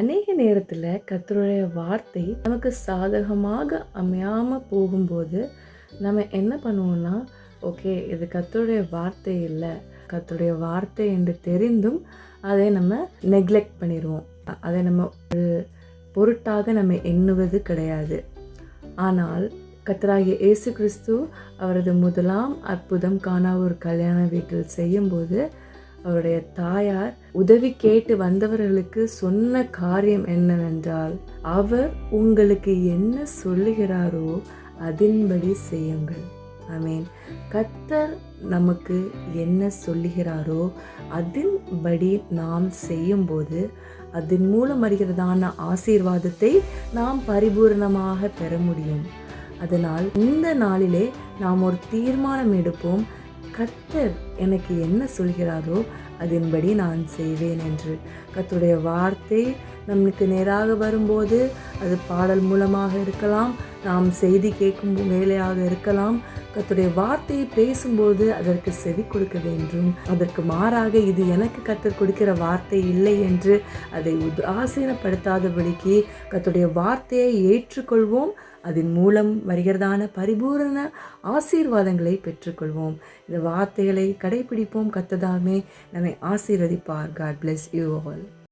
அநேக நேரத்தில் கர்த்தருடைய வார்த்தை நமக்கு சாதகமாக அமையாமல் போகும்போது நம்ம என்ன பண்ணுவோம்னா, ஓகே இது கர்த்தருடைய வார்த்தை இல்லை, கர்த்தருடைய வார்த்தை என்று தெரிந்தும் அதை நம்ம நெக்லெக்ட் பண்ணிடுவோம். அதை நம்ம ஒரு பொருட்டாக நம்ம எண்ணுவது கிடையாது. ஆனால் கர்த்தராகிய இயேசு கிறிஸ்து அவரது முதலாம் அற்புதம் கானா ஒரு கல்யாண வீட்டில் செய்யும்போது அவருடைய தாயார் உதவி கேட்டு வந்தவர்களுக்கு சொன்ன காரியம் என்னவென்றால், அவர் உங்களுக்கு என்ன சொல்லுகிறாரோ அதன்படி செய்யுங்கள். ஆமென். கர்த்தர் நமக்கு என்ன சொல்லுகிறாரோ அதன்படி நாம் செய்யும்போது அதன் மூலம் வருகிறதான ஆசீர்வாதத்தை நாம் பரிபூர்ணமாக பெற முடியும். அதனால் இந்த நாளிலே நாம் ஒரு தீர்மானம் எடுப்போம். கர்த்தர் எனக்கு என்ன சொல்கிறாரோ அதன்படி நான் செய்வேன் என்று. கர்த்தருடைய வார்த்தை நமக்கு நேராக வரும்போது அது பாடல் மூலமாக இருக்கலாம், நாம் செய்தி கேட்கும் வேலையாக இருக்கலாம். கர்த்தருடைய வார்த்தையை பேசும்போது அதற்கு செவி கொடுக்க வேண்டும். அதற்கு மாறாக இது எனக்கு கர்த்தர் கொடுக்கிற வார்த்தை இல்லை என்று அதை உதாசீனப்படுத்தாதபடிக்கு கர்த்தருடைய வார்த்தையை ஏற்றுக்கொள்வோம். அதன் மூலம் வருகிறதான பரிபூரண ஆசீர்வாதங்களை பெற்றுக்கொள்வோம். இந்த வார்த்தைகளை கடைபிடிப்போம். கர்த்தர் தாமே நம்மை ஆசீர்வதிப்பார். God bless you all.